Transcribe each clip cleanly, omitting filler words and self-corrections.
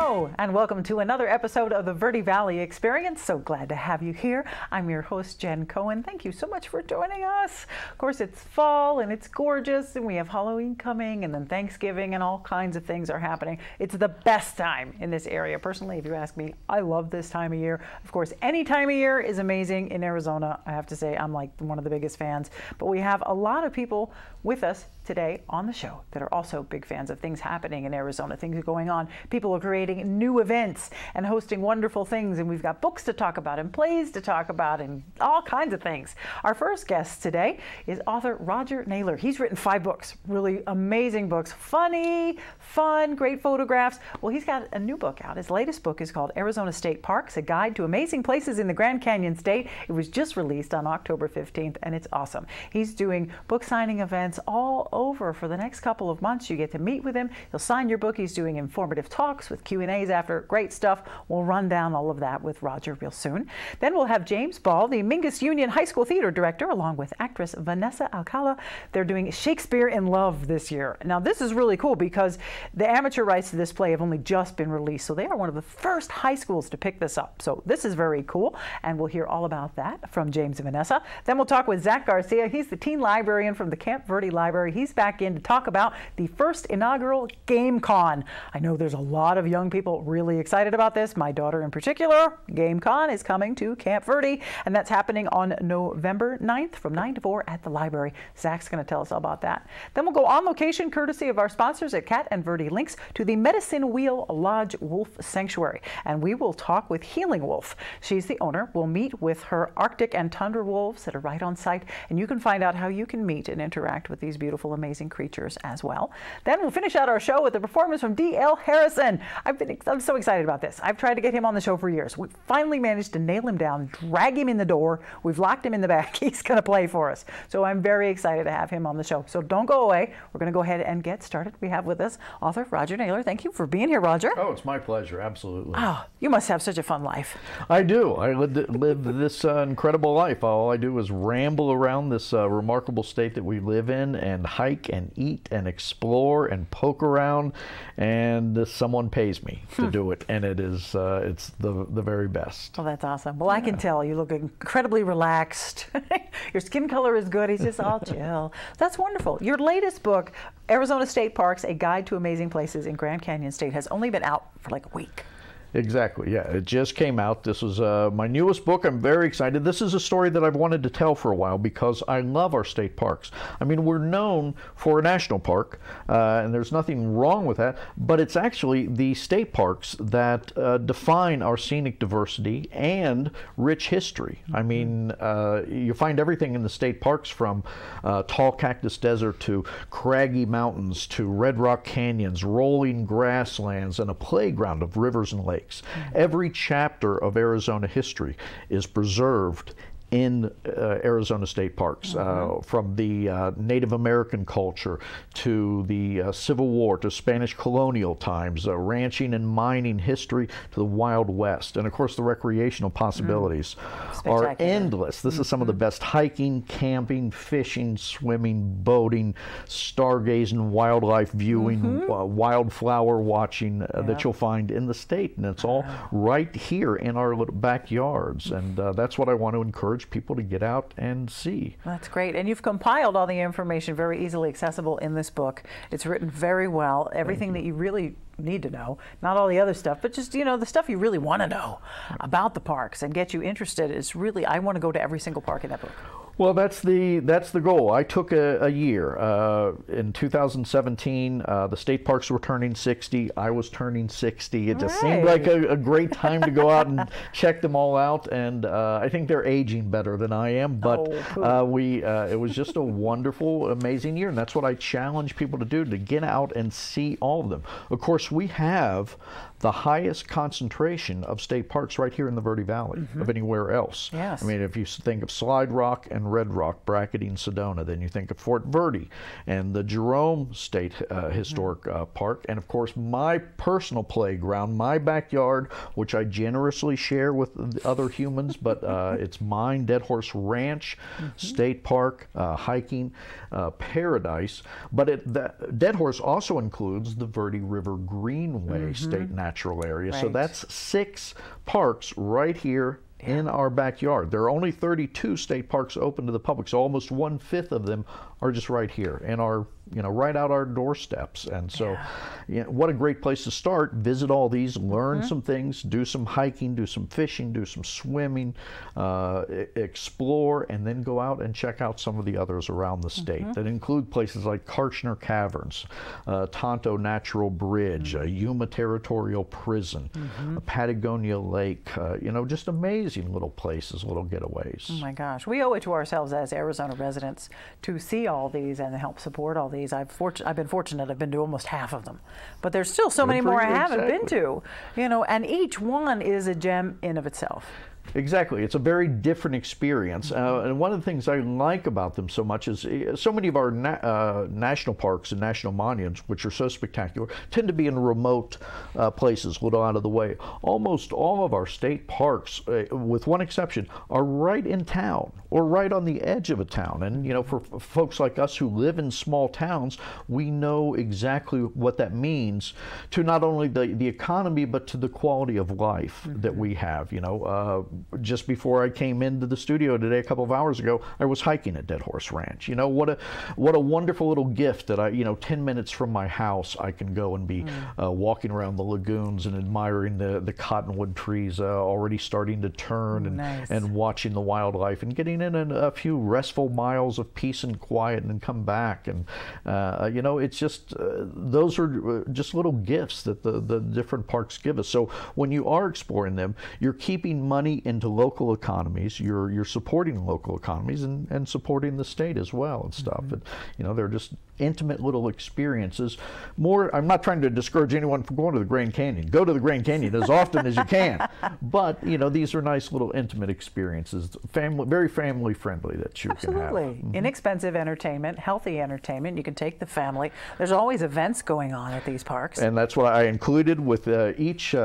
Hello, and welcome to another episode of the Verde Valley Experience. So glad to have you here. I'm your host, Jen Cohen. Thank you so much for joining us. Of course, it's fall and it's gorgeous, and we have Halloween coming, and then Thanksgiving, and all kinds of things are happening. It's the best time in this area. Personally, if you ask me, I love this time of year. Of course, any time of year is amazing in Arizona. I have to say, I'm like one of the biggest fans. But we have a lot of people with us today on the show that are also big fans of things happening in Arizona. Things are going on. People are creating new events and hosting wonderful things, and we've got books to talk about and plays to talk about and all kinds of things. Our first guest today is author Roger Naylor. He's written 5 books, really amazing books, funny, fun, great photographs. Well, he's got a new book out. His latest book is called Arizona State Parks, A Guide to Amazing Places in the Grand Canyon State. It was just released on October 15th, and it's awesome. He's doing book signing events all over for the next couple of months. You get to meet with him. He'll sign your book. He's doing informative talks with Q&As after. Great stuff. We'll run down all of that with Roger real soon. Then we'll have James Ball, the Mingus Union High School theater director, along with actress Vanessa Alcala. They're doing Shakespeare in Love this year. Now, this is really cool because the amateur rights to this play have only just been released, so they are one of the first high schools to pick this up. So this is very cool, and we'll hear all about that from James and Vanessa. Then we'll talk with Zack Garcia. He's the teen librarian from the Camp Verde Library. He's back in to talk about the first inaugural Game Con. I know there's a lot of young people really excited about this. My daughter in particular. Game Con is coming to Camp Verde, and that's happening on November 9th from 9 to 4 at the library. Zach's going to tell us all about that. Then we'll go on location, courtesy of our sponsors at Cat and Verde Links, to the Medicine Wheel Lodge Wolf Sanctuary, and we will talk with Healing Wolf. She's the owner. We'll meet with her Arctic and tundra wolves that are right on site, and you can find out how you can meet and interact with these beautiful, amazing creatures as well. Then we'll finish out our show with a performance from D.L. Harrison. I'm so excited about this. I've tried to get him on the show for years. We finally managed to nail him down, drag him in the door. We've locked him in the back. He's going to play for us. So I'm very excited to have him on the show. So don't go away. We're going to go ahead and get started. We have with us author Roger Naylor. Thank you for being here, Roger. Oh, it's my pleasure. Absolutely. Oh, you must have such a fun life. I do. I live this incredible life. All I do is ramble around this remarkable state that we live in and hike and eat and explore and poke around, and someone pays me to do it, and it's the very best. Well, that's awesome. Well, yeah. I can tell you look incredibly relaxed. Your skin color is good. He's just all chill. That's wonderful. Your latest book, Arizona State Parks, A Guide to Amazing Places in Grand Canyon State, has only been out for like a week. Exactly, yeah. It just came out. This was my newest book. I'm very excited. This is a story that I've wanted to tell for a while because I love our state parks. I mean, we're known for a national park, and there's nothing wrong with that, but it's actually the state parks that define our scenic diversity and rich history. I mean, you find everything in the state parks, from tall cactus desert to craggy mountains to red rock canyons, rolling grasslands, and a playground of rivers and lakes. Every chapter of Arizona history is preserved in Arizona State Parks, from the Native American culture to the Civil War to Spanish colonial times, ranching and mining history to the Wild West. And of course, the recreational possibilities are endless. This is some of the best hiking, camping, fishing, swimming, boating, stargazing, wildlife viewing, wildflower watching that you'll find in the state. And it's all right here in our little backyards. And that's what I want to encourage people to get out and see. That's great. And you've compiled all the information very easily accessible in this book. It's written very well. Everything that you really need to know, not all the other stuff, but just, you know, the stuff you really want to know about the parks and get you interested is really, I want to go to every single park in that book. Well, that's the goal. I took a year. In 2017, the state parks were turning 60. I was turning 60. It just seemed like a great time to go out and check them all out. And I think they're aging better than I am. But it was just a wonderful, amazing year. And that's what I challenge people to do, to get out and see all of them. Of course, we have the highest concentration of state parks right here in the Verde Valley of anywhere else. Yes. I mean, if you think of Slide Rock and Red Rock bracketing Sedona, then you think of Fort Verde and the Jerome State Historic Park, and of course my personal playground, my backyard, which I generously share with other humans, but it's mine, Dead Horse Ranch State Park, hiking paradise. But Dead Horse also includes the Verde River Greenway State National natural area. So Right. that's 6 parks right here in our backyard. There are only 32 state parks open to the public, so almost 1/5 of them are just right here in our, right out our doorsteps. And so, what a great place to start. Visit all these, learn some things, do some hiking, do some fishing, do some swimming, explore, and then go out and check out some of the others around the state that include places like Karshner Caverns, Tonto Natural Bridge, Yuma Territorial Prison, Patagonia Lake, just amazing little places, little getaways. Oh my gosh, we owe it to ourselves as Arizona residents to see all these and help support all these. I've been fortunate. I've been to almost half of them, but there's still so many more I haven't been to. And each one is a gem in of itself. Exactly. It's a very different experience. And one of the things I like about them so much is so many of our national parks and national monuments, which are so spectacular, tend to be in remote places, a little out of the way. Almost all of our state parks, with one exception, are right in town or right on the edge of a town. And, for folks like us who live in small towns, we know exactly what that means to not only the economy, but to the quality of life that we have. Just before I came into the studio today, a couple of hours ago, I was hiking at Dead Horse Ranch. What a wonderful little gift that 10 minutes from my house, I can go and be walking around the lagoons and admiring the cottonwood trees already starting to turn, and watching the wildlife and getting in a few restful miles of peace and quiet, and then come back. And it's just those are just little gifts that the different parks give us. So when you are exploring them, you're keeping money into local economies, you're supporting local economies and supporting the state as well and stuff. And they're just intimate little experiences. I'm not trying to discourage anyone from going to the Grand Canyon. Go to the Grand Canyon as often as you can. But these are nice little intimate experiences, very family friendly that you can have. Absolutely. Inexpensive entertainment, healthy entertainment. You can take the family. There's always events going on at these parks. And that's what I included with each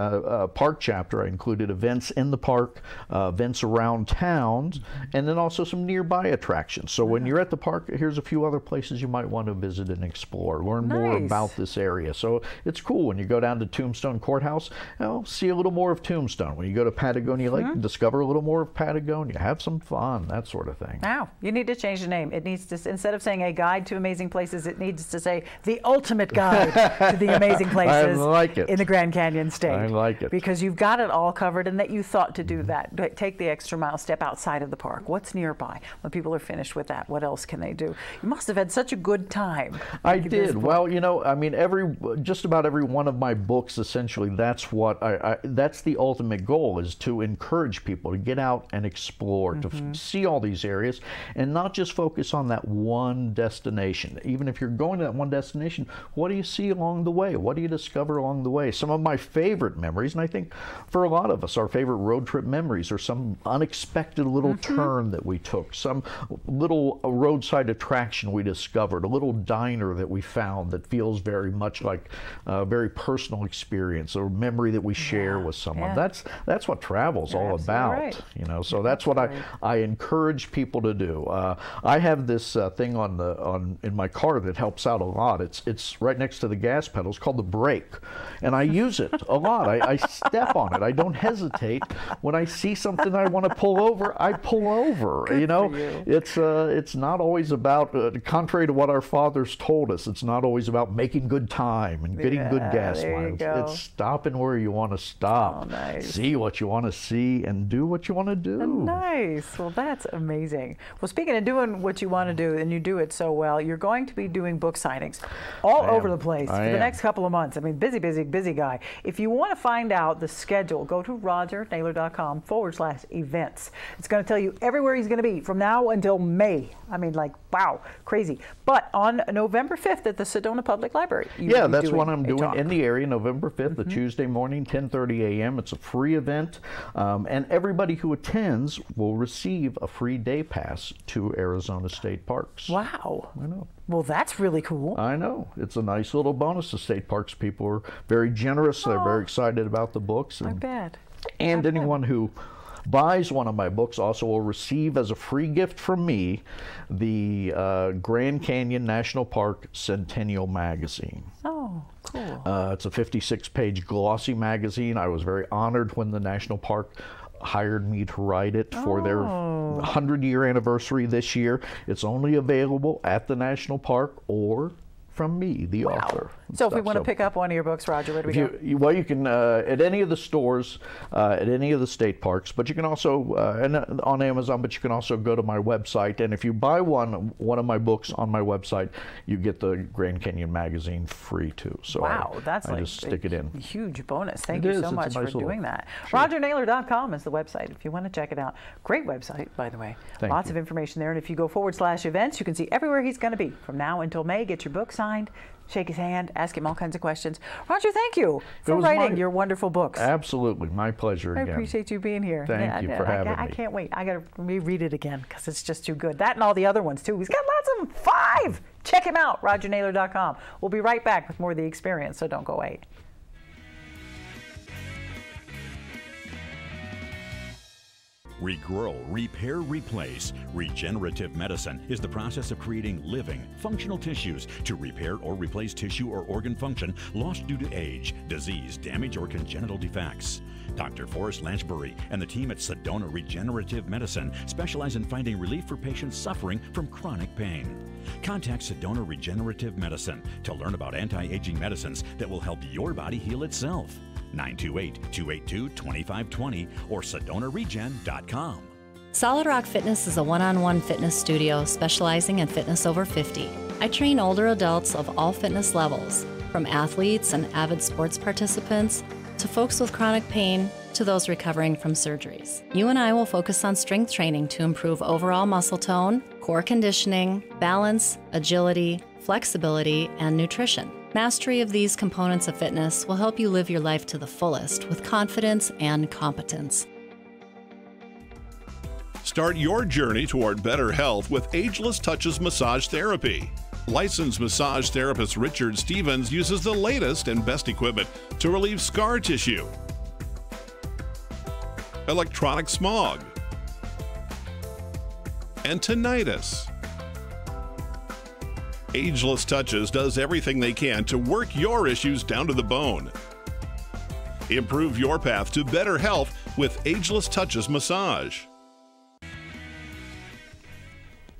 park chapter. I included events in the park, events around towns, and then also some nearby attractions. So when you're at the park, here's a few other places you might want to visit and explore, learn more about this area. So it's cool when you go down to Tombstone Courthouse, see a little more of Tombstone. When you go to Patagonia Lake, discover a little more of Patagonia, have some fun, that sort of thing. Now, you need to change the name. It needs to, instead of saying a guide to amazing places, it needs to say the ultimate guide to the amazing places in the Grand Canyon State. I like it. Because you've got it all covered, and that you thought to do that. Take the extra mile, step outside of the park. What's nearby? When people are finished with that, what else can they do? You must have had such a good time. I did. Well, just about every one of my books, essentially, that's what that's the ultimate goal, is to encourage people to get out and explore, to see all these areas, and not just focus on that one destination. Even if you're going to that one destination, what do you see along the way? What do you discover along the way? Some of my favorite memories, and I think for a lot of us, our favorite road trip memories are some unexpected little turn that we took, some little roadside attraction we discovered, a little diner that we found that feels very much like a very personal experience or memory that we share with someone. That's what travel's all about. So that's what I encourage people to do. I have this thing in my car that helps out a lot. It's right next to the gas pedal. It's called the brake, and I use it a lot. I step on it. I don't hesitate. When I see something I want to pull over, I pull over. It's not always about, contrary to what our fathers told us, it's not always about making good time and getting good gas miles. It's stopping where you want to stop, see what you want to see, and do what you want to do. Nice. Well, that's amazing. Well, speaking of doing what you want to do, and you do it so well, you're going to be doing book signings all over the place for the next couple of months. I mean, busy guy. If you want to find out the schedule, go to rogernaylor.com/events. It's going to tell you everywhere he's going to be from now until May. I mean, wow, crazy. But on November 5th at the Sedona Public Library. That's what I'm doing in the area, November 5th, a Tuesday morning, 10:30 a.m. It's a free event, and everybody who attends will receive a free day pass to Arizona State Parks. Wow. I know. Well, that's really cool. I know. It's a nice little bonus to state parks. People are very generous. They're very excited about the books. I bet. And anyone who buys one of my books also will receive as a free gift from me the Grand Canyon National Park Centennial Magazine. Oh, Cool. It's a 56-page glossy magazine. I was very honored when the National Park hired me to write it for their 100-year anniversary this year. It's only available at the National Park or from me, the author. So if we want to pick up one of your books, Roger, where do we go? Well, you can at any of the stores, at any of the state parks, but you can also, and on Amazon, but you can also go to my website. And if you buy one of my books on my website, you get the Grand Canyon magazine free too. So wow, that's I just stick it in. Huge bonus. Thank you so much for doing that. Sure. RogerNaylor.com is the website if you want to check it out. Great website, by the way. Lots of information there. And if you go /events, you can see everywhere he's going to be from now until May. Get your book signed, shake his hand, ask him all kinds of questions. Roger, thank you for writing your wonderful books. Absolutely. My pleasure again. I appreciate you being here. Thank you for having me. I can't wait. I got to reread it again because it's just too good. That and all the other ones, too. He's got lots of them. 5! Check him out, RogerNaylor.com. We'll be right back with more of the experience, so don't go away. Regrow, repair, replace. Regenerative medicine is the process of creating living, functional tissues to repair or replace tissue or organ function lost due to age, disease, damage, or congenital defects. Dr. Forrest Lanchbury and the team at Sedona Regenerative Medicine specialize in finding relief for patients suffering from chronic pain. Contact Sedona Regenerative Medicine to learn about anti-aging medicines that will help your body heal itself. 928-282-2520 or SedonaRegen.com. Solid Rock Fitness is a one-on-one fitness studio specializing in fitness over 50. I train older adults of all fitness levels, from athletes and avid sports participants to folks with chronic pain to those recovering from surgeries. You and I will focus on strength training to improve overall muscle tone, core conditioning, balance, agility, flexibility, and nutrition. Mastery of these components of fitness will help you live your life to the fullest with confidence and competence. Start your journey toward better health with Ageless Touches Massage Therapy. Licensed massage therapist Richard Stevens uses the latest and best equipment to relieve scar tissue, electronic smog, and tinnitus. Ageless Touches does everything they can to work your issues down to the bone. Improve your path to better health with Ageless Touches Massage.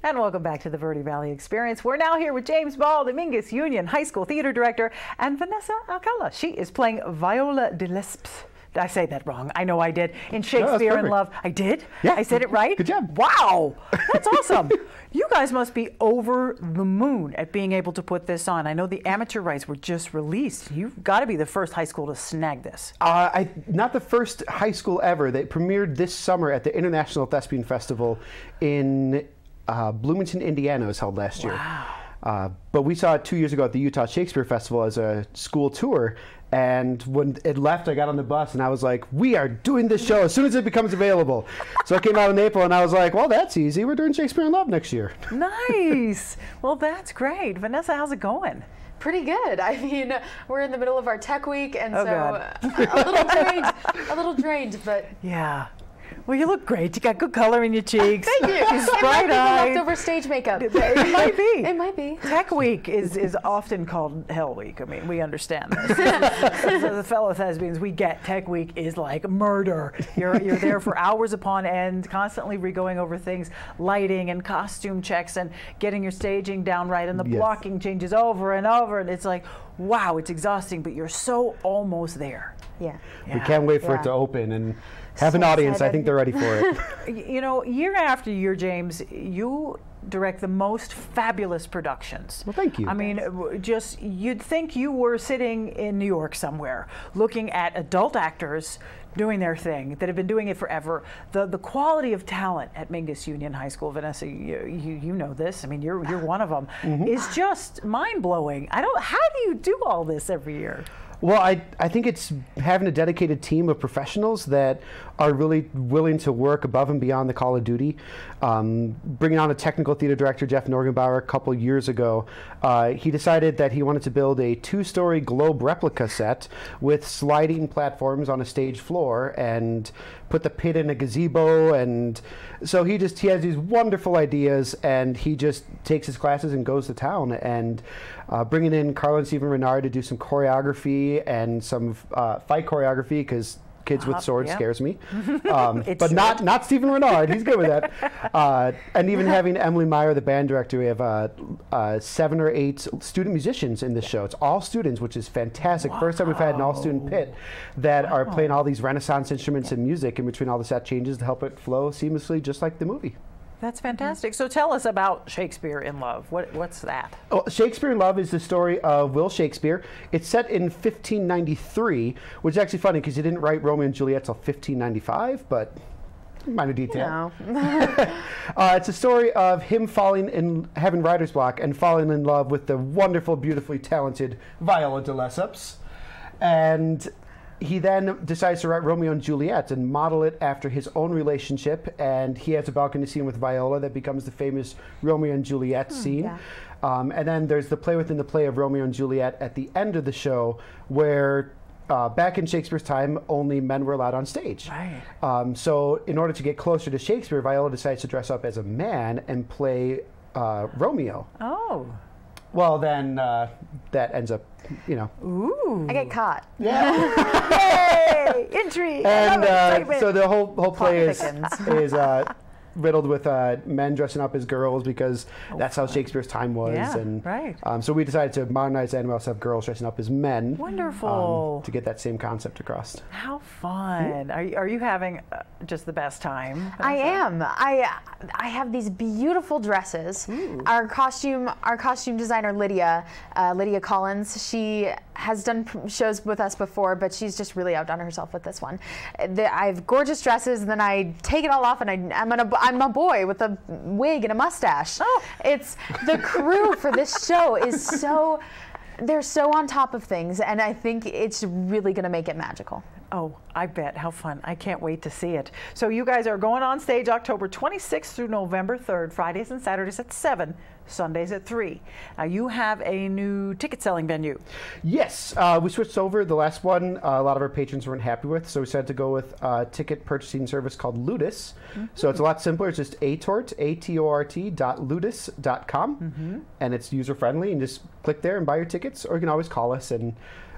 And welcome back to the Verde Valley Experience. We're now here with James Ball, the Mingus Union High School theater director, and Vanessa Alcala. She is playing Viola de Lesseps. Did I say that wrong? I know I did. In Shakespeare in Love. I did? Yeah. I said it right? Good job. Wow. That's awesome. You guys must be over the moon at being able to put this on. I know the amateur rights were just released. You've got to be the first high school to snag this. Not the first high school ever. They premiered this summer at the International Thespian Festival in Bloomington, Indiana. It was held last year. Wow. But we saw it 2 years ago at the Utah Shakespeare Festival as a school tour. And when it left, I got on the bus and I was like, we are doing this show as soon as it becomes available. So I came out in April and I was like, well, that's easy. We're doing Shakespeare in Love next year. Nice. Well, that's great. Vanessa, how's it going? Pretty good. I mean, we're in the middle of our tech week, and Oh, so a little drained, but Yeah. Well, you look great. You got good color in your cheeks. thank you. She's It might be the bright-eyed. leftover stage makeup. It might be. It might be. Tech Week is often called Hell Week. I mean, we understand this. The fellow thespians, we get Tech Week is like murder. You're there for hours upon end, constantly going over things, lighting and costume checks and getting your staging down right, and the Yes. blocking changes over and over, and it's like, wow, it's exhausting, but you're so almost there. Yeah. We can't wait for it to open and have an So audience. I excited. think they're ready for it. You know, year after year, James, you direct the most fabulous productions. Well, thank you. I mean, just you'd think you were sitting in New York somewhere, looking at adult actors doing their thing that have been doing it forever. The quality of talent at Mingus Union High School, Vanessa, you know this. I mean, you're one of them. Is just mind blowing. How do you do all this every year? Well, I think it's having a dedicated team of professionals that are really willing to work above and beyond the call of duty. Bringing on a technical theater director, Jeff Norgenbauer, a couple years ago, he decided that he wanted to build a 2-story globe replica set with sliding platforms on a stage floor and put the pit in a gazebo. And so he has these wonderful ideas, and he just takes his classes and goes to town. And bringing in Carla and Stephen Renard to do some choreography and some fight choreography, because kids with swords scares me. But not Stephen Renard. He's good with that. And even having Emily Meyer, the band director, we have 7 or 8 student musicians in this show. It's all students, which is fantastic. First time we've had an all-student pit that are playing all these Renaissance instruments and music in between all the set changes to help it flow seamlessly, just like the movie. That's fantastic. So tell us about Shakespeare in Love. What's that? Well, Shakespeare in Love is the story of Will Shakespeare. It's set in 1593, which is actually funny because he didn't write Romeo and Juliet till 1595, but minor detail. It's a story of him having writer's block and falling in love with the wonderful, beautifully talented Viola de Lesseps. And he then decides to write Romeo and Juliet and model it after his own relationship, and he has a balcony scene with Viola that becomes the famous Romeo and Juliet scene. And then there's the play within the play of Romeo and Juliet at the end of the show, where back in Shakespeare's time, only men were allowed on stage. So in order to get closer to Shakespeare, Viola decides to dress up as a man and play Romeo. Well, then that ends up, I get caught. Yay! Intrigue! And so the whole play is riddled with men dressing up as girls, because that's how Shakespeare's time was. So we decided to modernize that and also have girls dressing up as men. Wonderful. To get that same concept across. How fun. Are you having just the best time? I am. I have these beautiful dresses. Our costume designer, Lydia Collins, she has done shows with us before, but she's just really outdone herself with this one. I have gorgeous dresses, and then I take it all off, and I'm a boy with a wig and a mustache. It's the crew for this show is they're so on top of things, and I think it's really going to make it magical. Oh, I bet. How fun. I can't wait to see it. So you guys are going on stage October 26th through November 3rd, Fridays and Saturdays at 7, Sundays at 3. Now you have a new ticket selling venue. Yes, we switched over. The last one, a lot of our patrons weren't happy with, so we decided to go with a ticket purchasing service called Ludus. So it's a lot simpler. It's just atort.ludus.com, and it's user-friendly, and just click there and buy your tickets, or you can always call us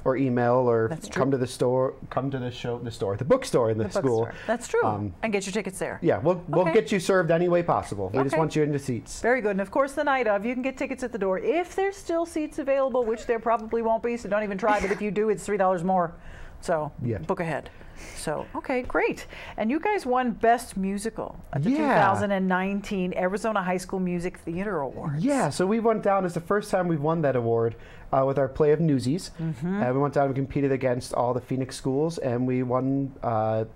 or email, or come to the store, the bookstore in the school. That's true. And get your tickets there. Yeah, we'll get you served any way possible. We just want you in the seats. Very good. And of course, the night of, you can get tickets at the door if there's still seats available, which there probably won't be, so don't even try. But if you do, it's $3 more. So book ahead. So, okay, great. And you guys won Best Musical at the 2019 Arizona High School Music Theater Awards. Yeah, so we went down. It's the first time we've won that award with our play of Newsies. We went down and competed against all the Phoenix schools, and we won, out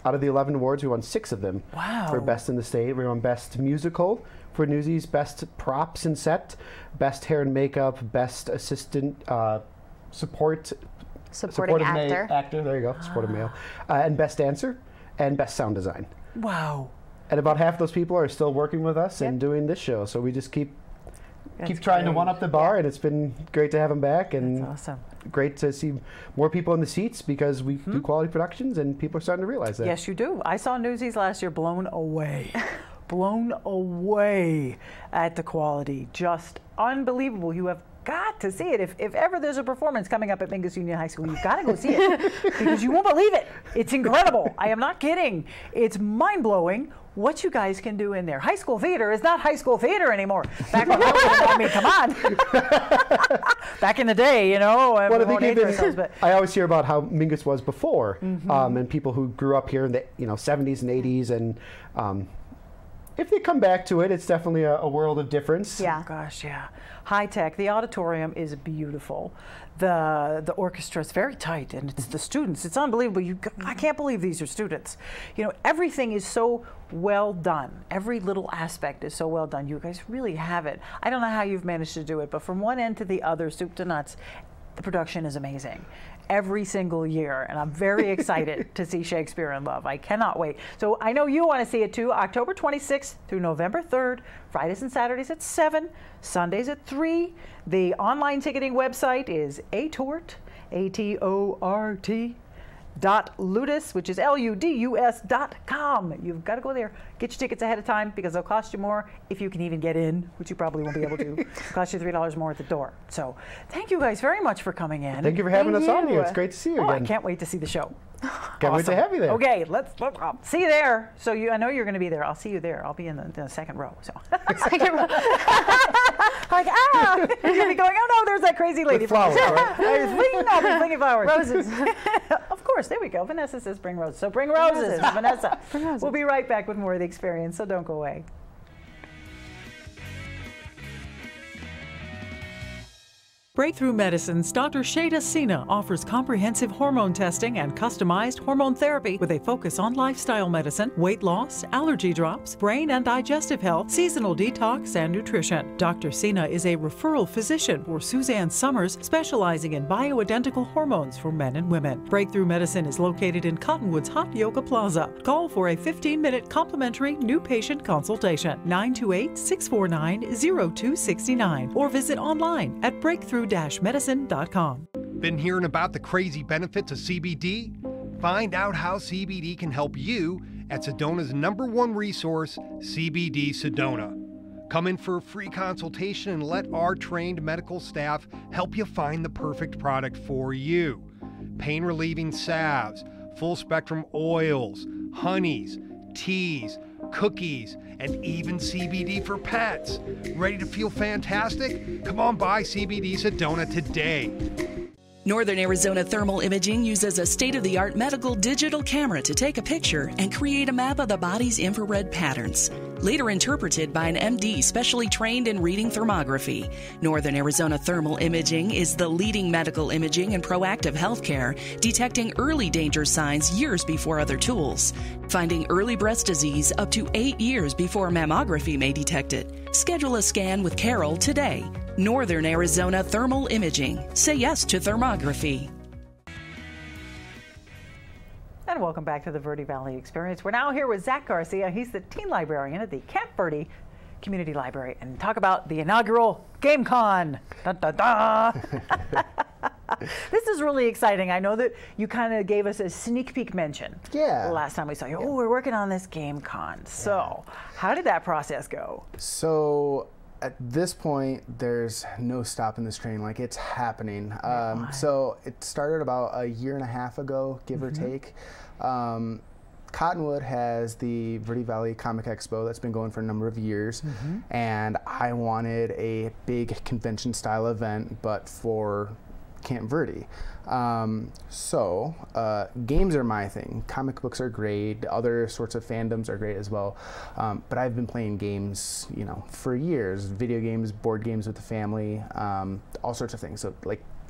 of the 11 awards, we won 6 of them. For Best in the State. We won Best Musical for Newsies, Best Props and Set, Best Hair and Makeup, Best Assistant Supporting actor, there you go, supportive male, and Best Dancer, and Best Sound Design. Wow. And about half those people are still working with us and doing this show, so we just keep trying to one-up the bar, and it's been great to have them back, and awesome. Great to see more people in the seats, because we do quality productions, and people are starting to realize that. Yes, you do. I saw Newsies last year, blown away. Blown away at the quality. Just unbelievable. You have got to see it. If ever there's a performance coming up at Mingus Union High School, you've got to go see it, because you won't believe it. It's incredible. I am not kidding. It's mind-blowing what you guys can do in there. High school theater is not high school theater anymore. Back when I mean, come on. Back in the day, I always hear about how Mingus was before, and people who grew up here in the 70s and 80s, and if they come back to it, it's definitely a world of difference. Yeah. Oh, gosh, yeah. High tech. The auditorium is beautiful. The orchestra is very tight, and it's the students. It's unbelievable. I can't believe these are students. Everything is so well done. Every little aspect is so well done. You guys really have it. I don't know how you've managed to do it, but from one end to the other, soup to nuts, the production is amazing. every single year, and I'm very excited to see Shakespeare in Love. I cannot wait. So I know you want to see it too. October 26th through November 3rd, Fridays and Saturdays at 7, Sundays at 3. The online ticketing website is atort, A-T-O-R-T, .ludus, which is ludus.com. You've got to go there. Get your tickets ahead of time because they'll cost you more if you can even get in, which you probably won't be able to. It'll cost you $3 more at the door. So thank you guys very much for coming in. Thank you for having us on here. It's great to see you again. I can't wait to see the show. Can't wait to have you there. Okay, let's see you there. So I know you're going to be there. I'll see you there. I'll be in the second row. So second row. Like you're going to be going. Oh no, there's that crazy lady. With flowers, right? I'll be flinging flowers. Roses. Of course, there we go. Vanessa says bring roses. So bring roses, Vanessa. We'll be right back with more of the experience. So don't go away. Breakthrough Medicine's Dr. Shada Sina offers comprehensive hormone testing and customized hormone therapy with a focus on lifestyle medicine, weight loss, allergy drops, brain and digestive health, seasonal detox, and nutrition. Dr. Sina is a referral physician for Suzanne Summers, specializing in bioidentical hormones for men and women. Breakthrough Medicine is located in Cottonwood's Hot Yoga Plaza. Call for a 15-minute complimentary new patient consultation, 928-649-0269, or visit online at breakthrough-medicine.com. Been hearing about the crazy benefits of CBD? Find out how CBD can help you at Sedona's #1 resource, CBD Sedona. Come in for a free consultation and let our trained medical staff help you find the perfect product for you. Pain-relieving salves, full-spectrum oils, honeys, teas, cookies, and even CBD for pets. Ready to feel fantastic? Come on by CBD Sedona today. Northern Arizona Thermal Imaging uses a state-of-the-art medical digital camera to take a picture and create a map of the body's infrared patterns, later interpreted by an MD specially trained in reading thermography. Northern Arizona Thermal Imaging is the leading medical imaging and proactive healthcare, detecting early danger signs years before other tools, finding early breast disease up to 8 years before mammography may detect it. Schedule a scan with Carol today. Northern Arizona Thermal Imaging. Say yes to thermography. And welcome back to the Verde Valley Experience. We're now here with Zack Garcia. He's the teen librarian at the Camp Verde Community Library, and talk about the inaugural GameCon. Dun, dun, dun. This is really exciting. I know that you kind of gave us a sneak peek mention last time we saw you. Oh, we're working on this GameCon. So how did that process go? So at this point, there's no stopping this train. Like, it's happening. So it started about a year and a half ago, give or take. Cottonwood has the Verde Valley Comic Expo that's been going for a number of years, and I wanted a big convention-style event, but for Camp Verde. Games are my thing. Comic books are great. Other sorts of fandoms are great as well. But I've been playing games, you know, for years. Video games, board games with the family, all sorts of things. So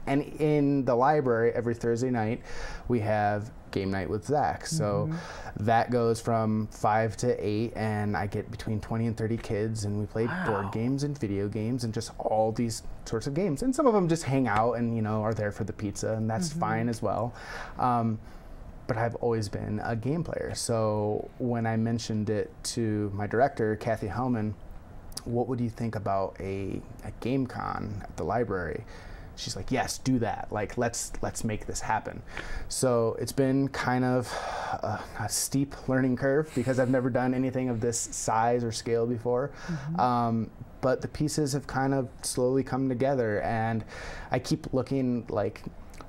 and in the library every Thursday night, we have game night with Zack. So that goes from 5 to 8, and I get between 20 and 30 kids, and we play board games and video games and just all these sorts of games. And some of them just hang out and, you know, are there for the pizza, and that's fine as well. But I've always been a game player. So when I mentioned it to my director, Kathy Hellman, what would you think about a game con at the library? She's like, yes, do that. Like, let's make this happen. So it's been kind of a steep learning curve because I've never done anything of this size or scale before. But the pieces have kind of slowly come together, and I keep looking like,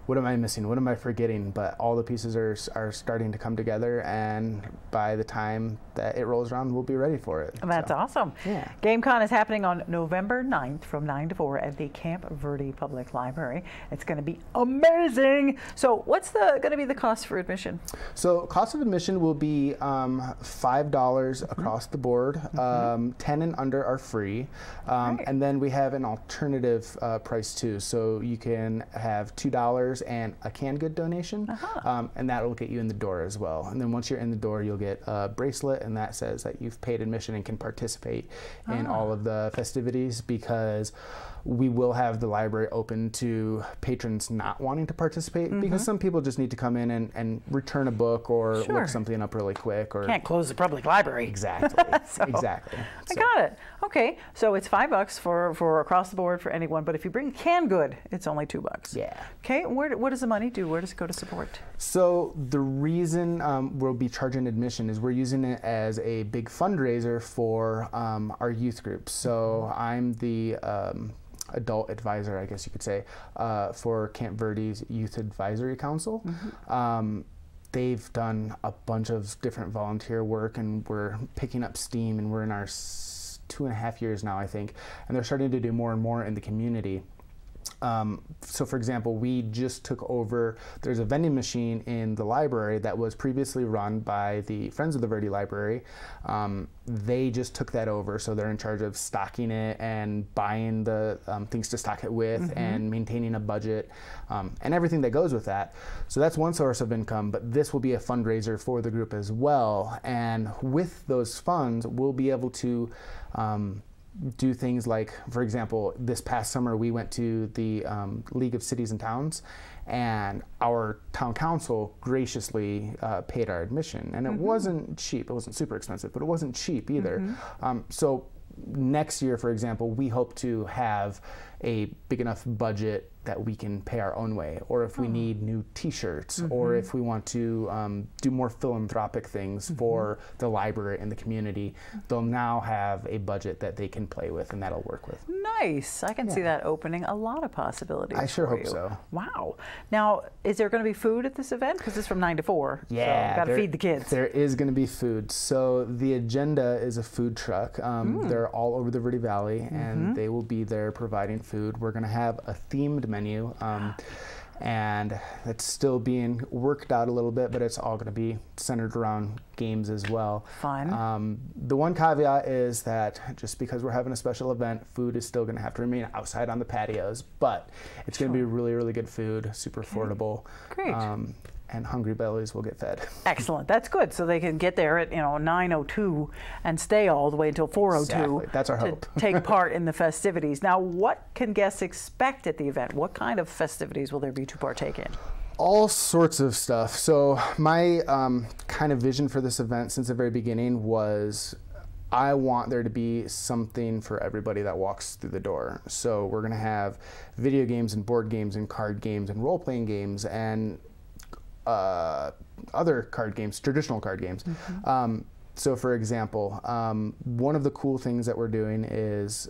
what am I missing? What am I forgetting? But all the pieces are starting to come together, and by the time that it rolls around, we'll be ready for it. That's awesome. Yeah. GameCon is happening on November 9th from 9 to 4 at the Camp Verde Public Library. It's going to be amazing. So what's going to be the cost for admission? So cost of admission will be $5 across the board. 10 and under are free. And then we have an alternative price too. So you can have $2 $5 and a canned good donation, and that will get you in the door as well. And then once you're in the door, you'll get a bracelet, and that says that you've paid admission and can participate in all of the festivities, because we will have the library open to patrons not wanting to participate, because some people just need to come in and return a book or look something up really quick. Or can't close the public library. Exactly. Exactly. I got it. Okay, so it's $5 for across the board for anyone, but if you bring canned good, it's only $2. Yeah. Okay, what does the money do? Where does it go to support? So the reason we'll be charging admission is we're using it as a big fundraiser for our youth group. So I'm the adult advisor, I guess you could say, for Camp Verde's Youth Advisory Council. They've done a bunch of different volunteer work, and we're picking up steam, and we're in our 2.5 years now, I think, and they're starting to do more and more in the community. So for example, we just took over, there's a vending machine in the library that was previously run by the Friends of the Verde Library. They just took that over, so they're in charge of stocking it and buying the things to stock it with and maintaining a budget and everything that goes with that. So that's one source of income, but this will be a fundraiser for the group as well. And with those funds, we'll be able to do things like, for example, this past summer we went to the League of Cities and Towns, and our town council graciously paid our admission, and it wasn't cheap. It wasn't super expensive, but it wasn't cheap either. So next year, for example, we hope to have a big enough budget that we can pay our own way, or if we need new t-shirts, or if we want to do more philanthropic things for the library and the community, they'll now have a budget that they can play with, and that'll work with. Nice. I can see that opening a lot of possibilities. I sure for hope you. so. Wow. Now, is there going to be food at this event? Because it's from 9 to 4. Yeah. So got to feed the kids. There is going to be food. So the agenda is a food truck. They're all over the Verde Valley, and they will be there providing food. We're going to have a themed menu, and it's still being worked out a little bit, but it's all going to be centered around games as well. Fun. The one caveat is that just because we're having a special event, food is still going to have to remain outside on the patios, but it's going to be really, really good food, super affordable. Great. And hungry bellies will get fed. Excellent. That's good. So they can get there at 9:02 and stay all the way until 4:02. Exactly. That's our hope. To take part in the festivities. Now, what can guests expect at the event? What kind of festivities will there be to partake in? All sorts of stuff. So my kind of vision for this event since the very beginning was I want there to be something for everybody that walks through the door. So we're going to have video games and board games and card games and role-playing games and other card games, traditional card games. So for example, one of the cool things that we're doing is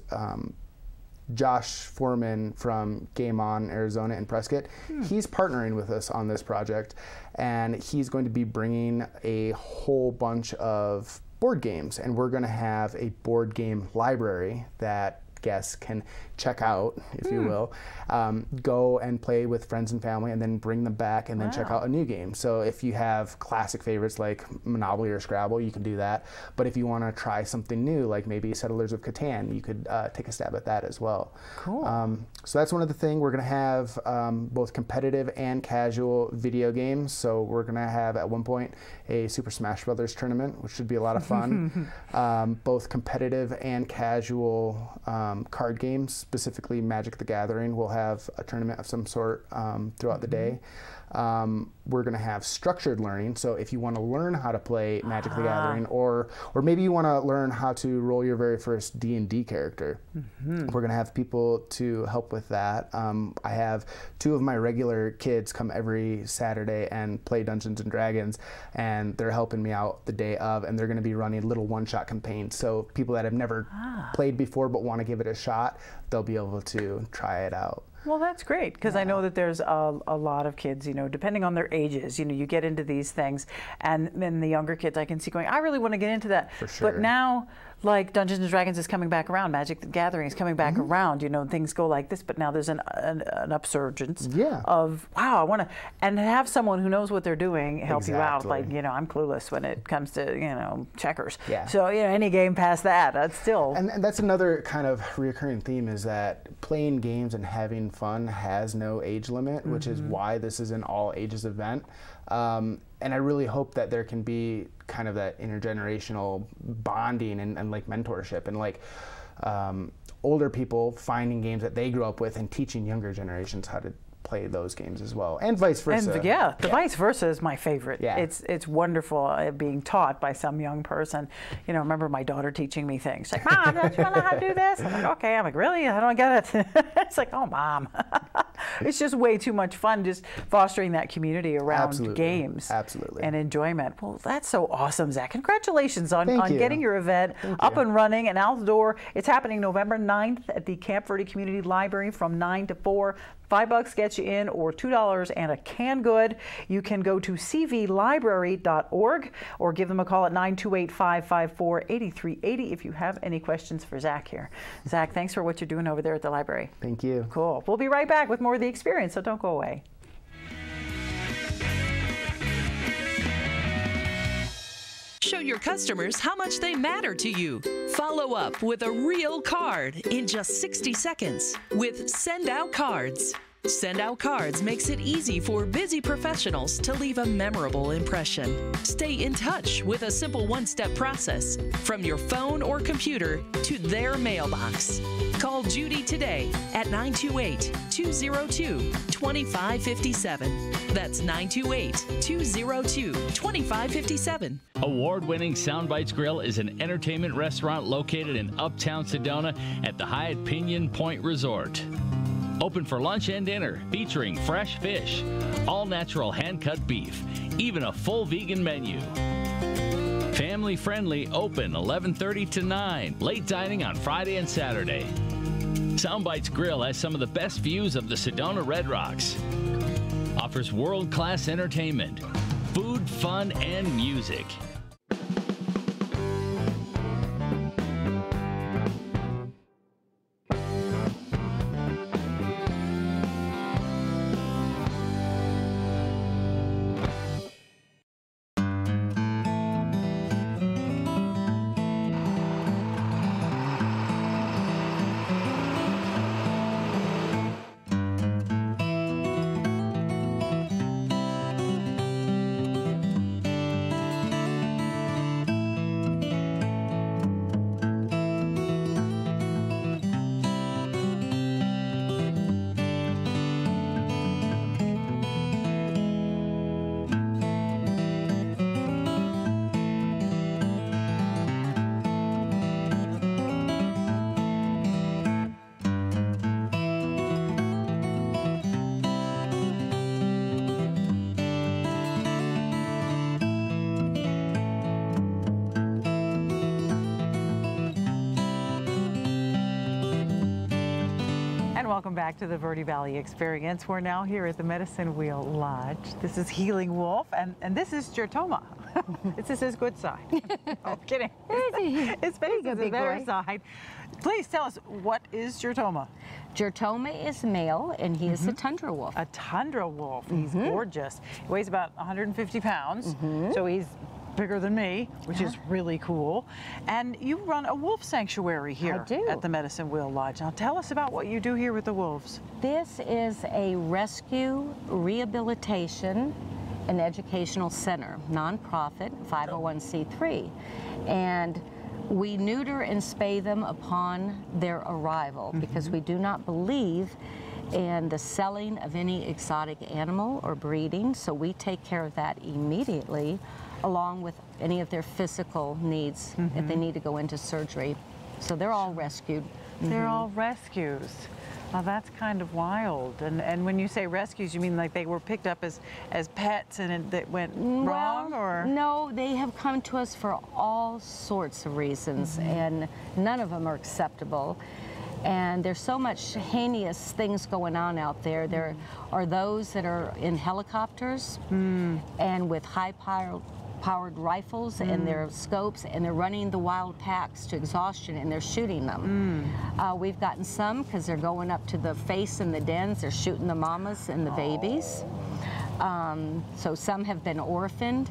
Josh Foreman from Game On Arizona in Prescott, he's partnering with us on this project, and he's going to be bringing a whole bunch of board games, and we're going to have a board game library that guests can check out, if you will, go and play with friends and family, and then bring them back and then check out a new game. So if you have classic favorites like Monopoly or Scrabble, you can do that. But if you want to try something new, like maybe Settlers of Catan, you could take a stab at that as well. Cool. So that's one of the things. We're going to have both competitive and casual video games. So we're going to have at one point a Super Smash Brothers tournament, which should be a lot of fun. Both competitive and casual card games, specifically Magic the Gathering. We'll have a tournament of some sort throughout the day. We're going to have structured learning. So if you want to learn how to play Magic the Gathering, or maybe you want to learn how to roll your very first D&D character, we're going to have people to help with that. I have 2 of my regular kids come every Saturday and play Dungeons and Dragons, and they're helping me out the day of, and they're going to be running little one-shot campaigns. So people that have never played before but want to give it a shot, they'll be able to try it out. Well, that's great, because I know that there's a lot of kids, depending on their ages, you get into these things, and then the younger kids I can see going, I really want to get into that. For sure. But now like Dungeons and Dragons is coming back around, Magic the Gathering is coming back around, you know, things go like this, but now there's an upsurgence of, wow, I want to, and have someone who knows what they're doing help you out. Like, you know, I'm clueless when it comes to, you know, checkers. So, you know, any game past that, that's still. And that's another kind of recurring theme, is that playing games and having fun has no age limit, which is why this is an all ages event. And I really hope that there can be kind of that intergenerational bonding and like mentorship, and like older people finding games that they grew up with and teaching younger generations how to play those games as well, and vice versa. And the vice versa is my favorite. It's wonderful being taught by some young person. You know, I remember my daughter teaching me things. She's like, Mom, don't you know how to do this? I'm like, okay. I'm like, really? I don't get it. It's like, oh, Mom. It's just way too much fun just fostering that community around games and enjoyment. Well, that's so awesome, Zach. Congratulations on getting your event up and running and outdoor. It's happening November 9th at the Camp Verde Community Library from 9 to 4. $5 gets you in, or $2 and a canned good. You can go to cvlibrary.org or give them a call at 928-554-8380 if you have any questions for Zach here. Zach, thanks for what you're doing over there at the library. Thank you. Cool. We'll be right back with more of the experience, so don't go away. Show your customers how much they matter to you. Follow up with a real card in just 60 seconds with Send Out Cards. Send Out Cards makes it easy for busy professionals to leave a memorable impression. Stay in touch with a simple one-step process from your phone or computer to their mailbox. Call Judy today at 928-202-2557. That's 928-202-2557. Award-winning Soundbites Grill is an entertainment restaurant located in Uptown Sedona at the Hyatt Pinion Point Resort. Open for lunch and dinner, featuring fresh fish, all-natural hand-cut beef, even a full vegan menu. Family-friendly, open 11:30 to 9, late dining on Friday and Saturday. Soundbites Grill has some of the best views of the Sedona Red Rocks. Offers world-class entertainment, food, fun, and music. Welcome back to the Verde Valley Experience. We're now here at the Medicine Wheel Lodge. This is Healing Wolf, and this is Jertoma. This is his good side. I'm kidding. His face is the better side. Please tell us, what is Jertoma? Jertoma is male, and he is a tundra wolf. A tundra wolf. He's gorgeous. He weighs about 150 pounds, so he's bigger than me, which is really cool. And you run a wolf sanctuary here at the Medicine Wheel Lodge. Now tell us about what you do here with the wolves. This is a rescue, rehabilitation, and educational center, nonprofit, 501c3. And we neuter and spay them upon their arrival because we do not believe in the selling of any exotic animal or breeding, so we take care of that immediately, along with any of their physical needs if they need to go into surgery. So they're all rescued. They're all rescues. Well, that's kind of wild. And when you say rescues, you mean like they were picked up as pets and it went wrong, or? No, they have come to us for all sorts of reasons, and none of them are acceptable. And there's so much heinous things going on out there. There are those that are in helicopters and with high-powered powered rifles and their scopes, and they're running the wild packs to exhaustion, and they're shooting them. We've gotten some because they're going up to the face in the dens. They're shooting the mamas and the babies. So some have been orphaned.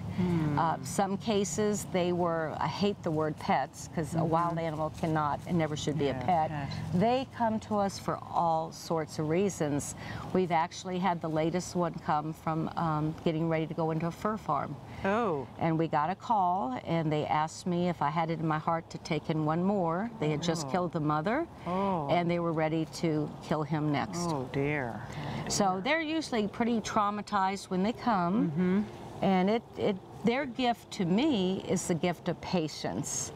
Some cases they were, I hate the word pets because a wild animal cannot and never should be a pet. They come to us for all sorts of reasons. We've actually had the latest one come from getting ready to go into a fur farm. Oh. And we got a call, and they asked me if I had it in my heart to take in one more. They had just killed the mother, and they were ready to kill him next. Oh, dear. So they're usually pretty traumatized when they come, and their gift to me is the gift of patience.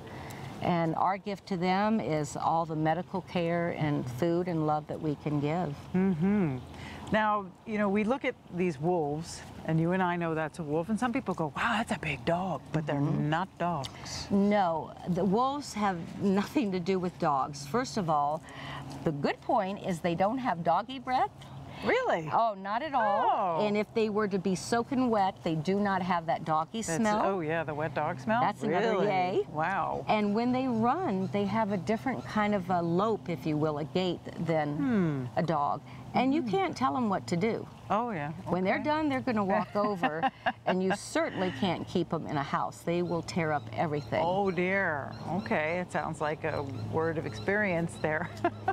And our gift to them is all the medical care and food and love that we can give. Now, you know, we look at these wolves, and you and I know that's a wolf, and some people go, wow, that's a big dog, but they're not dogs. No, the wolves have nothing to do with dogs. First of all, the good point is they don't have doggy breath. Really? Oh, not at all. Oh. And if they were to be soaking wet, they do not have that doggy smell. Oh, yeah, the wet dog smell? That's another yay. Wow. And when they run, they have a different kind of a lope, if you will, a gait than a dog. And you can't tell them what to do. Oh, yeah. When they're done, they're going to walk over, and you certainly can't keep them in a house. They will tear up everything. Oh, dear. Okay, it sounds like a word of experience there.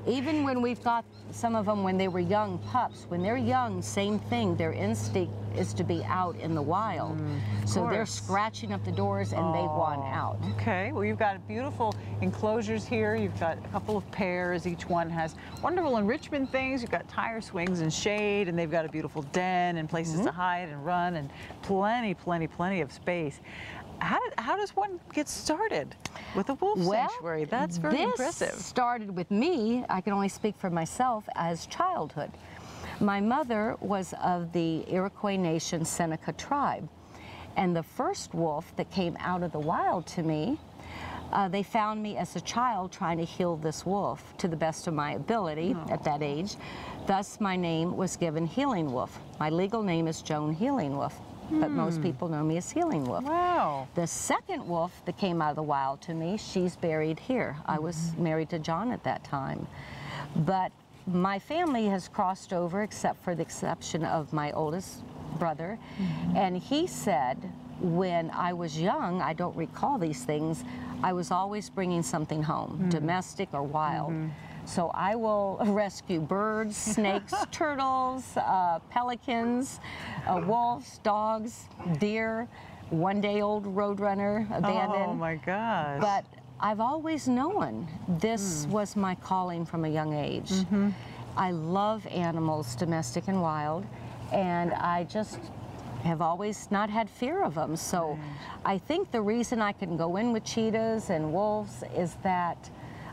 Even when we've got some of them when they were young pups, when they're young, same thing. Their instinct is to be out in the wild. So they're scratching up the doors, and they want out. Okay, well, you've got beautiful enclosures here. You've got a couple of pairs. Each one has wonderful enrichment things. You've got tire swings and shade, and they've got a beautiful den and places to hide and run, and plenty of space. How does one get started with a wolf sanctuary? That's very impressive. This started with me. I can only speak for myself as childhood. My mother was of the Iroquois Nation Seneca tribe, and the first wolf that came out of the wild to me, they found me as a child trying to heal this wolf to the best of my ability at that age. Thus, my name was given Healing Wolf. My legal name is Joan Healing Wolf, but most people know me as Healing Wolf. Wow. The second wolf that came out of the wild to me, she's buried here. I was married to John at that time. But my family has crossed over, except for the exception of my oldest brother. And he said, when I was young, I don't recall these things, I was always bringing something home, domestic or wild. So I will rescue birds, snakes, turtles, pelicans, wolves, dogs, deer, one-day-old roadrunner, abandoned. Oh my gosh. But I've always known this was my calling from a young age. I love animals, domestic and wild, and I just have always not had fear of them. So I think the reason I can go in with cheetahs and wolves is that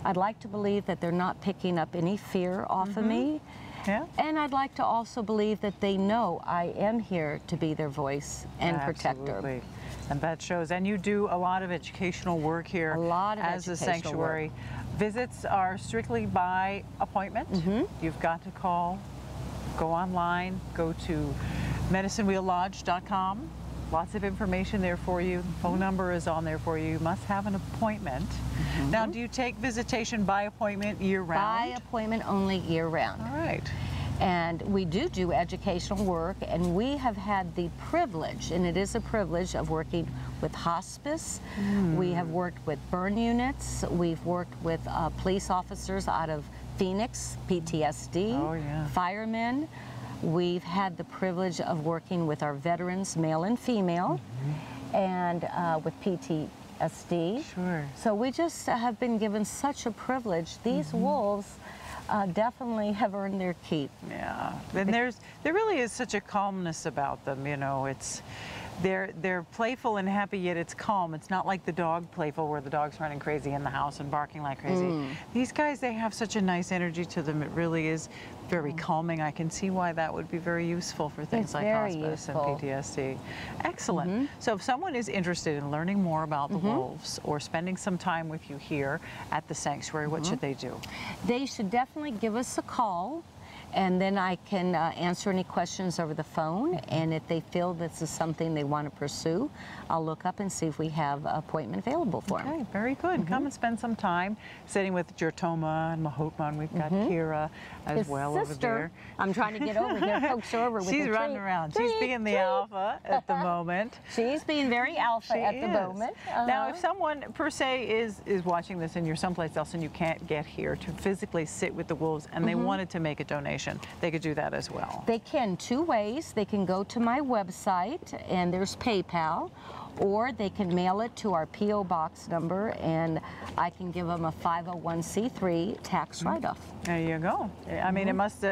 I'd like to believe that they're not picking up any fear off of me. And I'd like to also believe that they know I am here to be their voice and protector. And that shows. And you do a lot of educational work here as a sanctuary. Visits are strictly by appointment. You've got to call, go online, go to medicinewheellodge.com. Lots of information there for you. The phone number is on there for you. You must have an appointment. Now, do you take visitation by appointment year-round? By appointment only year-round. All right. And we do educational work, and we have had the privilege, and it is a privilege, of working with hospice. We have worked with burn units. We've worked with police officers out of Phoenix, PTSD, firemen. We've had the privilege of working with our veterans, male and female, and with PTSD. So we just have been given such a privilege. These wolves definitely have earned their keep. Yeah, and there really is such a calmness about them. You know, they're playful and happy, yet it's calm. It's not like the dog playful, where the dog's running crazy in the house and barking like crazy. These guys, they have such a nice energy to them. It really is very calming. I can see why that would be very useful for things like hospice and PTSD. Excellent. So if someone is interested in learning more about the wolves or spending some time with you here at the sanctuary, what should they do? They should definitely give us a call And then I can answer any questions over the phone, and if they feel this is something they want to pursue, I'll look up and see if we have an appointment available for them. Okay, very good. Come and spend some time sitting with Jertoma and Mahotma, and we've got Kira as His well sister. over there. I'm trying to get over here, coax her over with She's the running treat. around. She's being the alpha at the moment. She's being very alpha at the is. moment. Now, if someone per se is watching this and you're someplace else and you can't get here to physically sit with the wolves and they wanted to make a donation, they could do that as well. They can two ways. They can go to my website and there's PayPal, or they can mail it to our P.O. Box number and I can give them a 501c3 tax write-off. There you go. I mean, it must,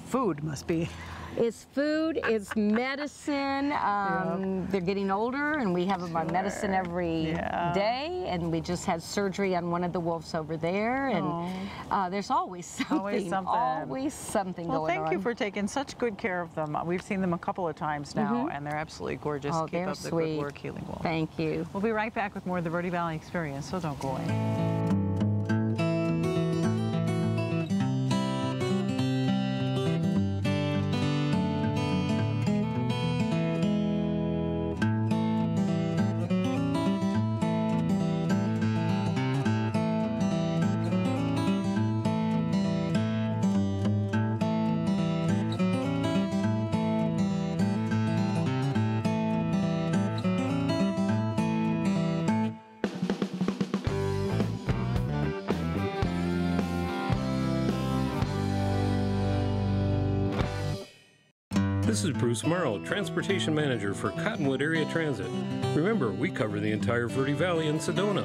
food must be. It's food, it's medicine. They're getting older and we have them on medicine every day, and we just had surgery on one of the wolves over there, and there's always something, always something going on. Well, thank you for taking such good care of them. We've seen them a couple of times now, and they're absolutely gorgeous. Oh, Keep they're up the sweet. good work, Healing Wolf. Thank you. We'll be right back with more of the Verde Valley Experience, so don't go away. This is Bruce Morrow, Transportation Manager for Cottonwood Area Transit. Remember, we cover the entire Verde Valley and Sedona.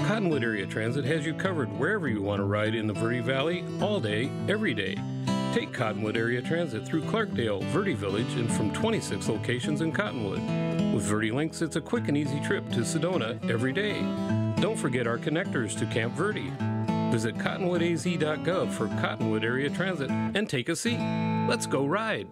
Cottonwood Area Transit has you covered wherever you want to ride in the Verde Valley, all day, every day. Take Cottonwood Area Transit through Clarkdale, Verde Village, and from 26 locations in Cottonwood. With Verde Links, it's a quick and easy trip to Sedona every day. Don't forget our connectors to Camp Verde. Visit cottonwoodaz.gov for Cottonwood Area Transit and take a seat. Let's go ride.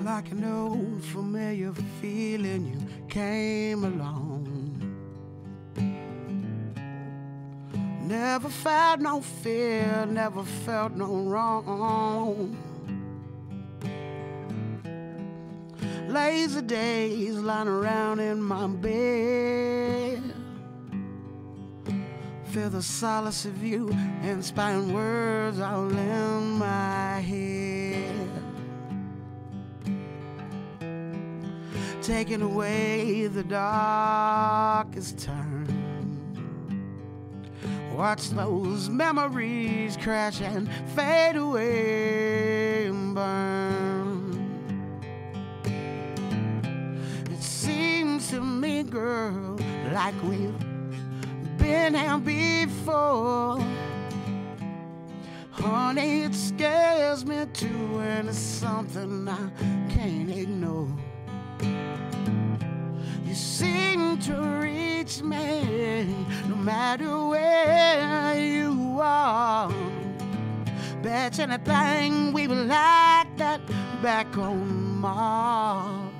Like an old familiar feeling, you came along. Never felt no fear, never felt no wrong. Lazy days lying around in my bed, feel the solace of you, inspiring words all in my head. Taking away the darkest turn. Watch those memories crash and fade away and burn. It seems to me, girl, like we've been here before. Honey, it scares me too, and it's something I can't ignore. You seem to reach me no matter where you are. Bet anything we were like that back on Mars.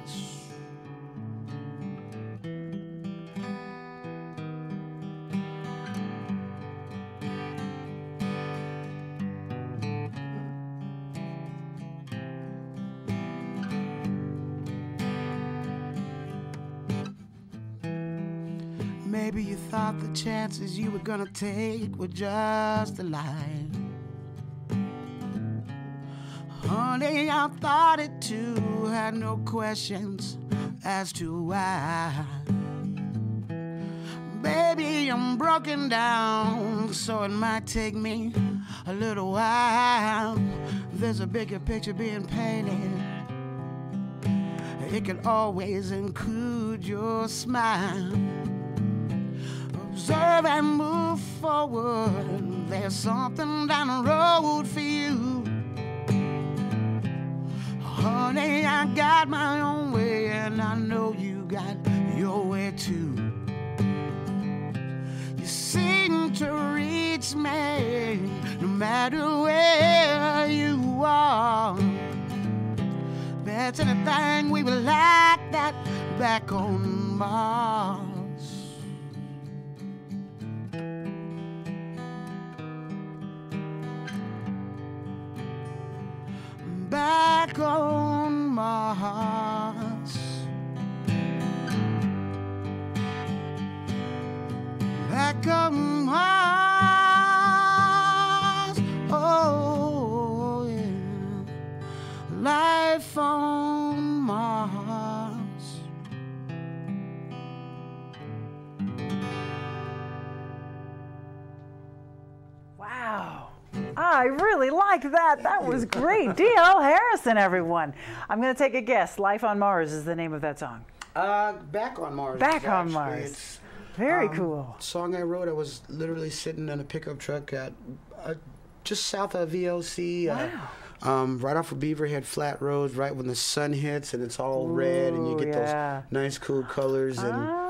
Maybe you thought the chances you were gonna take were just a lie. Honey, I thought it too, had no questions as to why. Baby, I'm broken down, so it might take me a little while. There's a bigger picture being painted, it can always include your smile. Observe and move forward. There's something down the road for you. Honey, I got my own way, and I know you got your way too. You seem to reach me no matter where you are. That's anything we would like that back on Mars. Back on Mars. Back on Mars. Oh, yeah. Life on Mars. Wow. I really liked that. That was great. D.L. Harrison, everyone. I'm going to take a guess. Life on Mars is the name of that song. Back on Mars. Back on Mars. It's, very cool. Song I wrote, I was literally sitting in a pickup truck at just south of VOC. Wow. Right off of Beaverhead Flat Road, right when the sun hits and it's all red and you get those nice cool colors. And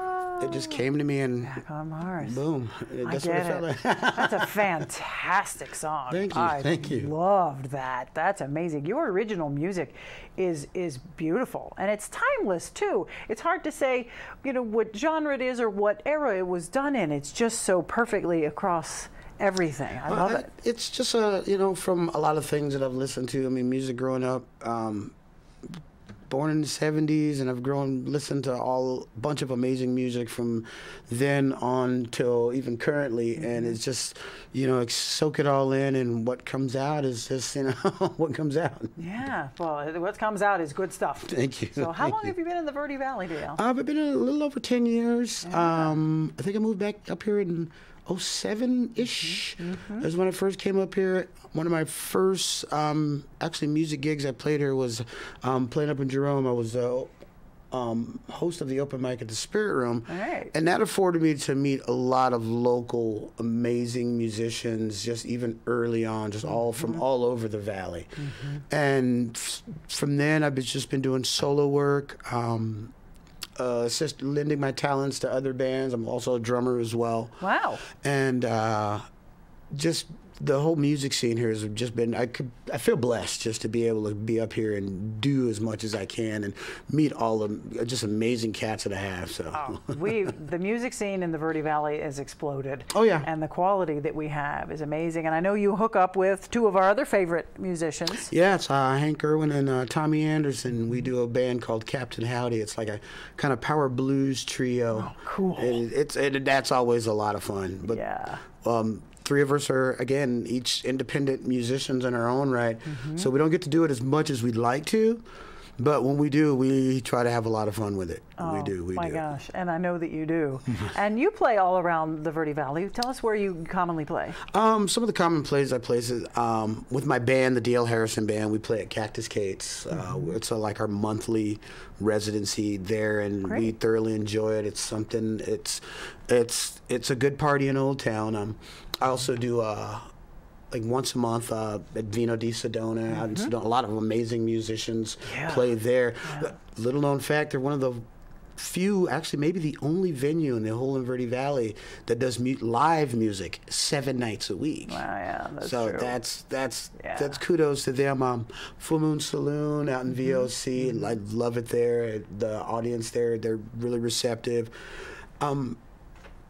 it just came to me and Back on Mars. Boom. That's what it felt like. That's a fantastic song. Thank you. Thank you. Loved that. That's amazing. Your original music is beautiful, and it's timeless too. It's hard to say, you know, what genre it is or what era it was done in. It's just so perfectly across everything. I love it. It's just you know, from a lot of things that I've listened to. I mean, music growing up. Born in the 70s, and I've listened to a bunch of amazing music from then on till even currently, and it's just, you know, soak it all in, and what comes out is just, you know, what comes out. Yeah, well, what comes out is good stuff. Thank you. So how long have you been in the Verde Valley, Dale? I've been a little over 10 years. Yeah. I think I moved back up here in 07-ish. That's when I first came up here. One of my first actually music gigs I played here was playing up in Jerome. I was host of the open mic at the Spirit Room. Right. And that afforded me to meet a lot of local amazing musicians just even early on, just all from all over the valley. And from then I've just been doing solo work. Just lending my talents to other bands. I'm also a drummer as well. Wow. And just the whole music scene here has just been, I feel blessed just to be able to be up here and do as much as I can and meet all the just amazing cats that I have. So the music scene in the Verde Valley has exploded. Oh yeah. And the quality that we have is amazing. And I know you hook up with two of our other favorite musicians. Yeah, it's Hank Irwin and Tommy Anderson. We do a band called Captain Howdy. It's like a kind of power blues trio. Oh, cool. And that's always a lot of fun. But yeah. Three of us are, again, each independent musicians in our own right. So we don't get to do it as much as we'd like to. But when we do, we try to have a lot of fun with it. Oh, we do. My gosh, and I know that you do. And you play all around the Verde Valley. Tell us where you commonly play. Some of the common places I play is with my band, the D.L. Harrison Band. We play at Cactus Kate's. It's like our monthly residency there, and we thoroughly enjoy it. It's something. It's a good party in Old Town. I also do like once a month at Vino di Sedona. Out in Sedona. A lot of amazing musicians play there. Little known fact, they're one of the few, actually maybe the only venue in the whole Verde Valley that does live music 7 nights a week. Wow, yeah, that's so true. that's kudos to them. Full Moon Saloon out in VOC, and I love it there. The audience there, they're really receptive.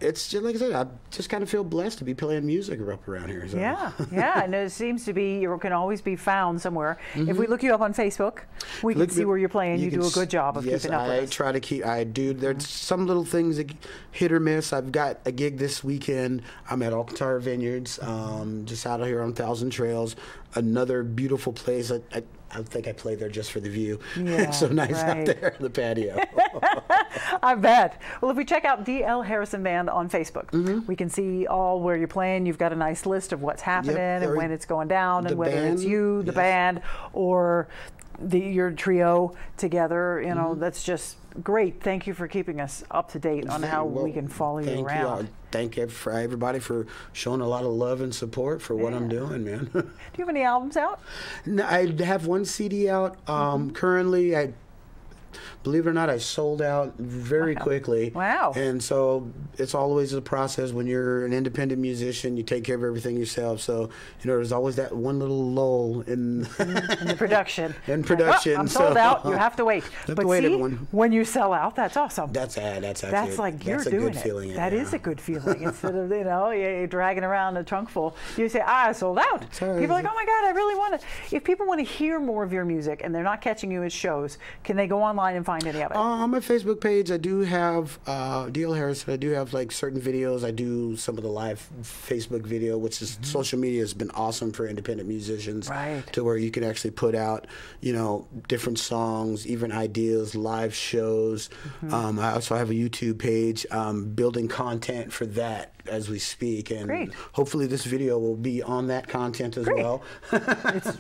It's just like I said, I just kind of feel blessed to be playing music up around here. So. Yeah, and it seems to be, you can always be found somewhere. If we look you up on Facebook, we can see where you're playing. You do a good job of keeping up with us. I try to keep, I do. There's some little things that hit or miss. I've got a gig this weekend. I'm at Alcantara Vineyards, just out of here on Thousand Trails. Another beautiful place. I think I play there just for the view. Yeah, it's so nice out there on the patio. I bet. Well, if we check out D.L. Harrison Band on Facebook, we can see all where you're playing. You've got a nice list of what's happening and when it's going down and whether it's you, the band, or your trio together. You know, that's just great. Thank you for keeping us up to date on how we can follow you around. Thank you for everybody for showing a lot of love and support for what I'm doing, man. Do you have any albums out? No, I have one CD out. Currently, believe it or not, I sold out very quickly. Wow. And so it's always a process when you're an independent musician, you take care of everything yourself. So, there's always that one little lull in the production. In production. I'm sold out. You have to wait. But see, everyone. When you sell out, that's awesome. That's like you're doing good feeling. That is a good feeling. Instead of, you're dragging around a trunk full, you say, I sold out. People are like, oh my God, I really want to. If people want to hear more of your music and they're not catching you at shows, can they go online and find any of it? On my Facebook page, I do have D.L. Harrison. I do have like certain videos. I do some of the live Facebook video, which is social media has been awesome for independent musicians. Right. To where you can actually put out, different songs, even ideas, live shows. I also have a YouTube page, building content for that as we speak, and hopefully this video will be on that content as well.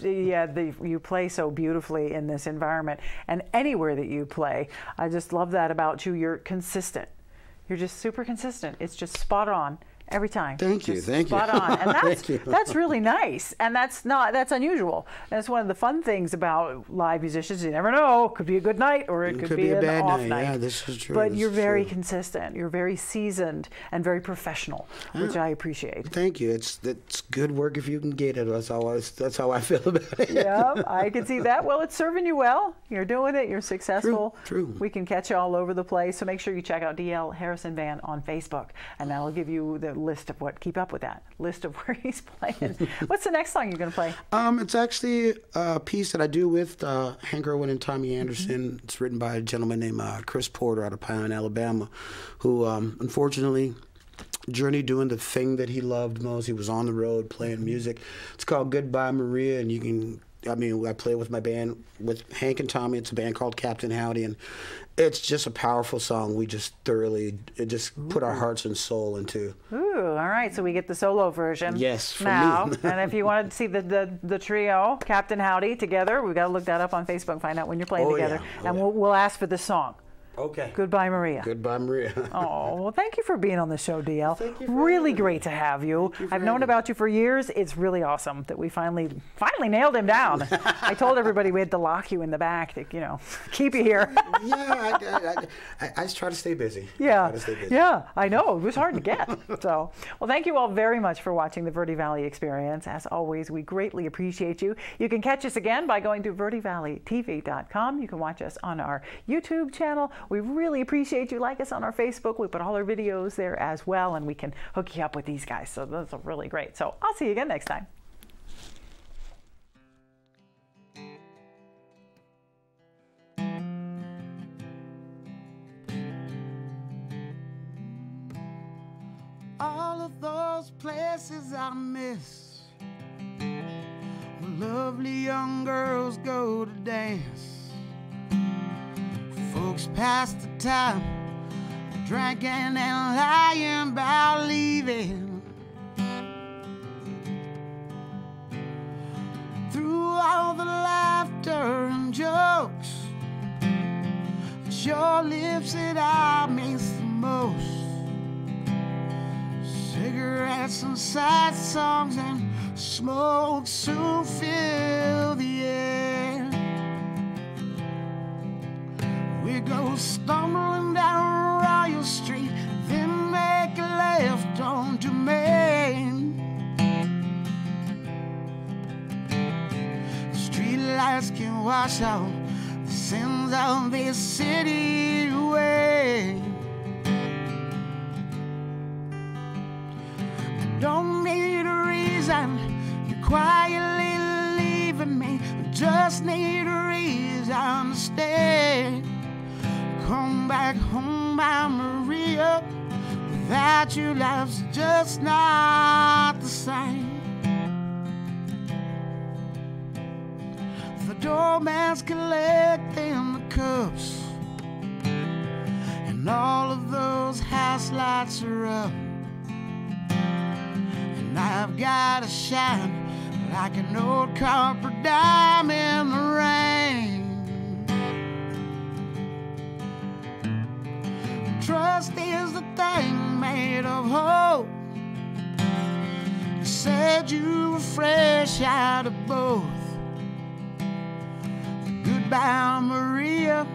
You play so beautifully in this environment, and anywhere that you play. I just love that about you. You're consistent. You're just super consistent. It's just spot on every time. Thank you. Spot on. And that's really nice. And that's unusual. And it's one of the fun things about live musicians. You never know. It could be a good night or it could be a an bad off night. Yeah, this is true. But you're very consistent. You're very seasoned and very professional, which I appreciate. Thank you. It's good work if you can get it. That's how I feel about it. Yeah, I can see that. Well, it's serving you well. You're doing it. You're successful. True. We can catch you all over the place. So make sure you check out D.L. Harrison Band on Facebook, and that'll give you the list of keep up with that list of where he's playing. What's the next song you're going to play? It's actually a piece that I do with Hank Irwin and Tommy Anderson. It's written by a gentleman named Chris Porter out of Pine, Alabama, who unfortunately journeyed doing the thing that he loved most. He was on the road playing music. It's called Goodbye Maria, and I play with my band with Hank and Tommy. It's a band called Captain Howdy, and it's just a powerful song. We just put our hearts and soul into. Ooh, all right. So we get the solo version. Yes, from now. me. And if you wanted to see the trio, Captain Howdy, together, we've got to look that up on Facebook and find out when you're playing together. Yeah. And we'll ask for the song. Okay. Goodbye, Maria. Goodbye, Maria. Oh, well, thank you for being on the show, DL. Thank you. Really great to have you. I've known about you for years. It's really awesome that we finally nailed him down. I told everybody we had to lock you in the back to, keep you here. Yeah, I just try to stay busy. Yeah. Yeah, I know. It was hard to get. So, well, thank you all very much for watching the Verde Valley Experience. As always, we greatly appreciate you. You can catch us again by going to verdevalleytv.com. You can watch us on our YouTube channel. We really appreciate you. Like us on our Facebook. We put all our videos there as well, and we can hook you up with these guys. So those are really great. So I'll see you again next time. All of those places I miss, where lovely young girls go to dance. Folks pass the time drinking and lying about leaving. Through all the laughter and jokes, it's your lips that I miss the most. Cigarettes and sad songs and smoke soon fill the air. We go stumbling down Royal Street, then make a left onto Main. Street lights can wash out the sins of this city away. I don't need a reason you're quietly leaving me. I just need a reason to stay. Come back home, my Maria. Without you, life's just not the same. The doorman's collecting the cups, and all of those house lights are up. And I've got to shine like an old copper dime in the rain. Trust is the thing made of hope. You said you were fresh out of both. Goodbye, Maria.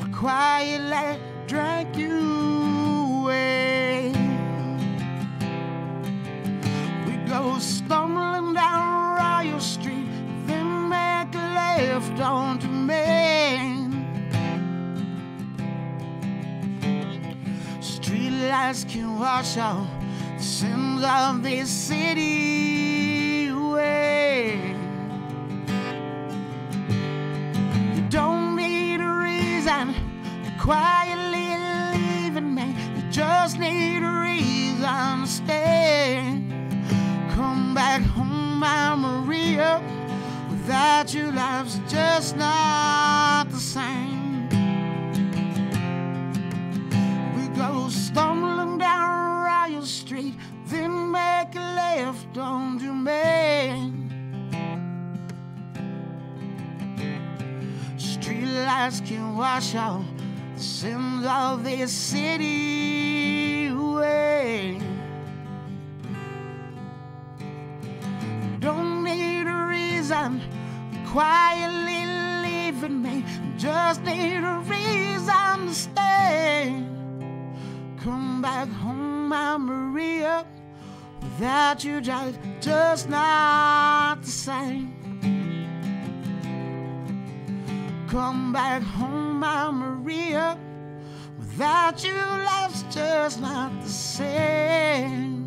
The quiet light drank you away. We go stumbling down Royal Street, then make a left onto Main. Streetlights can wash out the sins of this city away. You don't need a reason to quietly leaving me. You just need a reason to stay. Come back home, my Maria. Without you, life's just not the same. We go stumbling down Royal Street, then make a left onto Main. Streetlights can wash out the sins of this city away. You don't need a reason to quietly leaving me. You just need a reason to stay. Come back home, my Maria. Without you, just not the same. Come back home, my Maria. Without you, life's just not the same.